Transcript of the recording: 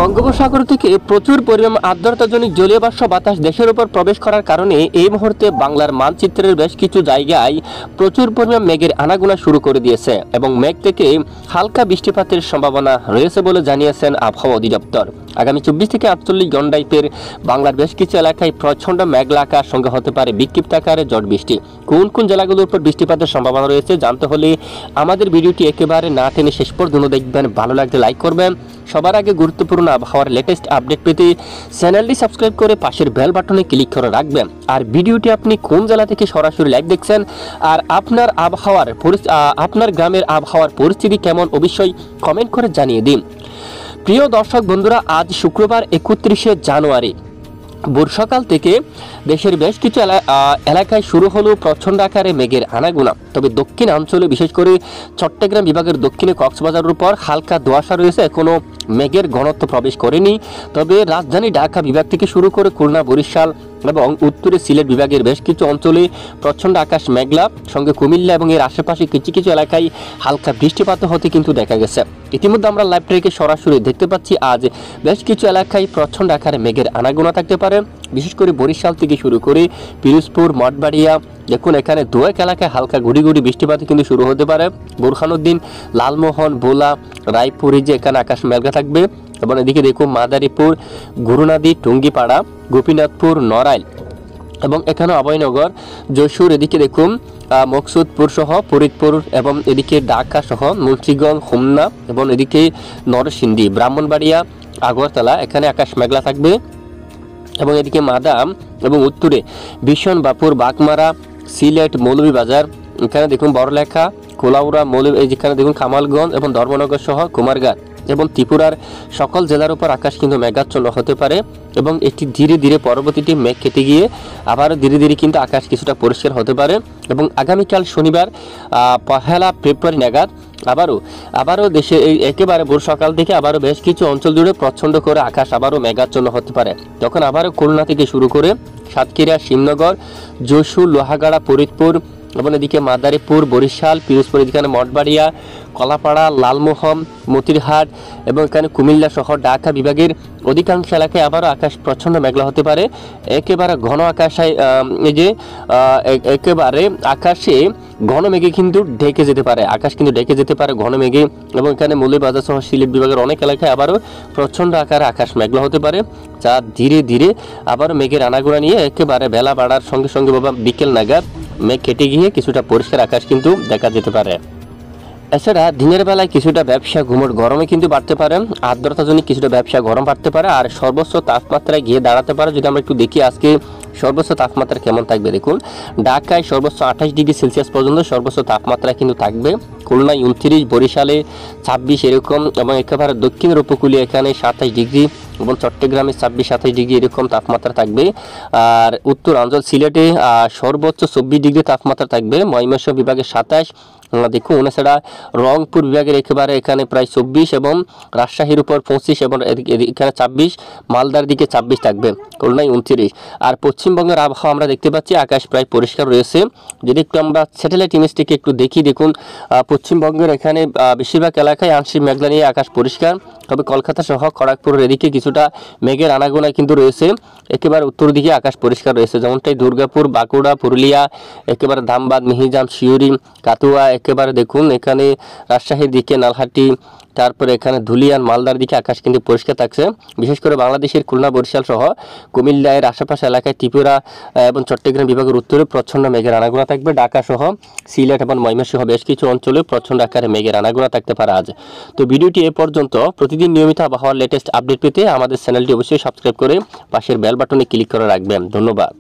বঙ্গোপসাগর থেকে প্রচুর পরিমাণ আর্দ্রতাজনিত জলীয় বাষ্প বাতাস দেশের উপর প্রবেশ করার কারণে এই মুহূর্তে বাংলার মানচিত্রের বেশ কিছু জায়গায় প্রচুর পরিমাণ মেঘের আনাগোনা শুরু করে দিয়েছে এবং মেঘ থেকে হালকা বৃষ্টিপাতের সম্ভাবনা রয়েছে বলে জানিয়েছেন আবহাওয়া অধিদপ্তর। আগামী 24 থেকে 48 ঘন্টায় বাংলার বেশ কিছু এলাকায় প্রচণ্ড মেঘলা আকাশ সঙ্গে হতে পারে বিক্ষিপ্ত আকারে ঝড় বৃষ্টি। কোন কোন জেলাগুলোর উপর বৃষ্টিপাতের সম্ভাবনা রয়েছে জানতে হলে আমাদের ভিডিওটি একেবারে না টেনে শেষ পর্যন্ত দেখবেন। ভালো লাগলে লাইক করবেন। সবার আগে গুরুত্বপূর্ণ আবহাওয়ার লেটেস্ট আপডেট পেতে চ্যানেলটি সাবস্ক্রাইব করে পাশের বেল বাটনে ক্লিক করে রাখবেন। আর ভিডিওটি আপনি কোন জেলা থেকে সরাসরি লাইভ দেখছেন আর আপনার গ্রামের আবহাওয়ার পরিস্থিতি কেমন অবশ্যই কমেন্ট করে জানিয়ে দিন। প্রিয় দর্শক বন্ধুরা, আজ শুক্রবার 31শে জানুয়ারি ভোর সকাল থেকে দেশের বেশ কিছু এলাকায় শুরু হলো প্রচণ্ড আকারে মেঘের আনাগোনা। তবে দক্ষিণ অঞ্চলে বিশেষ করে চট্টগ্রাম বিভাগের দক্ষিণে কক্সবাজারের উপর হালকা ধোঁয়াশা রয়েছে, এখনও মেঘের ঘনত্ব প্রবেশ করেনি। তবে রাজধানী ঢাকা বিভাগ থেকে শুরু করে খুলনা, বরিশাল এবং উত্তরে সিলেট বিভাগের বেশ কিছু অঞ্চলে প্রচণ্ড আকাশ মেঘলা, সঙ্গে কুমিল্লা এবং এর আশেপাশে কিছু কিছু এলাকায় হালকা বৃষ্টিপাত হতে কিন্তু দেখা গেছে। ইতিমধ্যে আমরা লাইভ থেকে সরাসরি দেখতে পাচ্ছি আজ বেশ কিছু এলাকায় প্রচণ্ড আকারে মেঘের আনাগোনা থাকতে পারে, বিশেষ করে বরিশাল থেকে শুরু করে পিরোজপুর, মঠবাড়িয়া। দেখুন এখানে দু এক এলাকায় হালকা গুড়ি গুড়ি বৃষ্টিপাত কিন্তু শুরু হতে পারে। বোরহানুদ্দিন, লালমোহন, বোলা, রায়পুরি যে এখানে আকাশ মেঘলা থাকবে এবং এদিকে দেখুন মাদারীপুর, গুরুনাদি, টুঙ্গিপাড়া, গোপীনাথপুর, নড়াইল এবং এখানে অভয়নগর, যশোর, এদিকে দেখুন মকসুদপুর সহ ফরিদপুর এবং এদিকে ঢাকা সহ মুন্সিগঞ্জ, হোমনা এবং এদিকে নরসিংদী, ব্রাহ্মণবাড়িয়া, আগরতলা এখানে আকাশ মেঘলা থাকবে এবং এদিকে মাদাম এবং উত্তরে বিশনবাপুর, বাগমারা, সিলেট, মৌলভীবাজার এখানে দেখুন বড়লেখা, কোলাউড়া, যেখানে দেখুন খামালগঞ্জ এবং ধর্মনগর সহ কুমারঘাট এবং ত্রিপুরার সকল জেলার উপর আকাশ কিন্তু মেঘাচ্ছন্ন হতে পারে এবং এটি ধীরে ধীরে পরবর্তীতে মেঘ কেটে গিয়ে আবারও ধীরে ধীরে কিন্তু আকাশ কিছুটা পরিষ্কার হতে পারে এবং আগামীকাল শনিবার 1 ফেব্রুয়ারি নাগাদ আবারও দেশে একেবারে ভোর সকাল থেকে আবারও বেশ কিছু অঞ্চল জুড়ে প্রচণ্ড করে আকাশ আবারও মেঘাচ্ছন্ন হতে পারে। তখন আবারও খুলনা থেকে শুরু করে সাতক্ষীরা, শিবনগর, যশোর, লোহাগাড়া, ফরিদপুর এবং এদিকে মাদারীপুর, বরিশাল, পিরোজপুর, এখানে মঠবাড়িয়া, কলাপাড়া, লালমোহন, মতিরহাট এবং এখানে কুমিল্লা সহ ঢাকা বিভাগের অধিকাংশ এলাকায় আবারও আকাশ প্রচণ্ড মেঘলা হতে পারে। একেবারে ঘন আকাশে একেবারে আকাশে ঘন মেঘে কিন্তু ঢেকে যেতে পারে, আকাশ কিন্তু ঢেকে যেতে পারে ঘন মেঘে এবং এখানে মৌলভীবাজার সহ সিলেট বিভাগের অনেক এলাকায় আবারও প্রচণ্ড আকারে আকাশ মেঘলা হতে পারে, যা ধীরে ধীরে আবারও মেঘের আনাগোনা নিয়ে একেবারে বেলা বাড়ার সঙ্গে সঙ্গে বিকেল নাগাদ মেঘ কেটে গিয়ে কিছুটা পরিষ্কার আকাশ কিন্তু দেখা যেতে পারে। এছাড়া দিনের বেলায় কিছুটা ব্যবসা ঘুমোট গরমে কিন্তু বাড়তে পারে, আর্দ্রতাজনিত কিছুটা ব্যবসা গরম বাড়তে পারে আর সর্বোচ্চ তাপমাত্রায় গিয়ে দাঁড়াতে পারে। যদি আমরা একটু দেখি আজকে সর্বোচ্চ তাপমাত্রা কেমন থাকবে, দেখুন ঢাকায় সর্বোচ্চ 28 ডিগ্রি সেলসিয়াস পর্যন্ত সর্বোচ্চ তাপমাত্রা কিন্তু থাকবে, খুলনায় 29, বরিশালে 26 এরকম এবং একেবারে দক্ষিণের উপকূলীয় এখানে 27 ডিগ্রি এবং চট্টগ্রামে 26-27 ডিগ্রি এরকম তাপমাত্রা থাকবে। আর উত্তরাঞ্চল সিলেটে সর্বোচ্চ 24 ডিগ্রি তাপমাত্রা থাকবে, ময়মনসিংহ বিভাগে 27, দেখুন এছাড়া রংপুর বিভাগের এখানে প্রায় 24 এবং রাজশাহীর উপর 25 এবং এখানে 26, মালদার দিকে 26 থাকবে, খুলনায় 29। আর পশ্চিমবঙ্গের আবহাওয়া আমরা দেখতে পাচ্ছি আকাশ প্রায় পরিষ্কার রয়েছে। যদি একটু আমরা স্যাটেলাইট ইমেজটিকে একটু দেখি, দেখুন পশ্চিমবঙ্গের এখানে বেশিরভাগ এলাকায় আংশিক মেঘলা নিয়ে আকাশ পরিষ্কার, তবে কলকাতা সহ খড়গপুরের এদিকে কিছুটা মেঘের আনাগোনা কিন্তু রয়েছে। একেবারে উত্তর দিকে আকাশ পরিষ্কার রয়েছে, যেমনটাই দুর্গাপুর, বাঁকুড়া, পুরুলিয়া, একেবারে ধানবাদ, মিহিজাম, শিউরি, কাতুয়া, একেবারে দেখুন এখানে রাজশাহীর দিকে নালহাটি, তারপরে এখানে ধুলিয়ান, মালদার দিকে আকাশ কিন্তু পরিষ্কার থাকছে। বিশেষ করে বাংলাদেশের খুলনা, বরিশাল সহ কুমিল্লার আশেপাশে এলাকায় ত্রিপুরা এবং চট্টগ্রাম বিভাগের উত্তরে প্রচণ্ড মেঘের আনাগোনা থাকবে। ঢাকা সহ সিলেট এবং ময়মনসিংহ বেশ কিছু অঞ্চলে প্রচণ্ড আকারে মেঘের আনাগোনা থাকতে পারে আজ। তো ভিডিওটি এ পর্যন্ত। প্রতিদিন নিয়মিত আবহাওয়ার লেটেস্ট আপডেট পেতে আমাদের চ্যানেলটি অবশ্যই সাবস্ক্রাইব করে পাশের বেল বাটনে ক্লিক করে রাখবেন। ধন্যবাদ।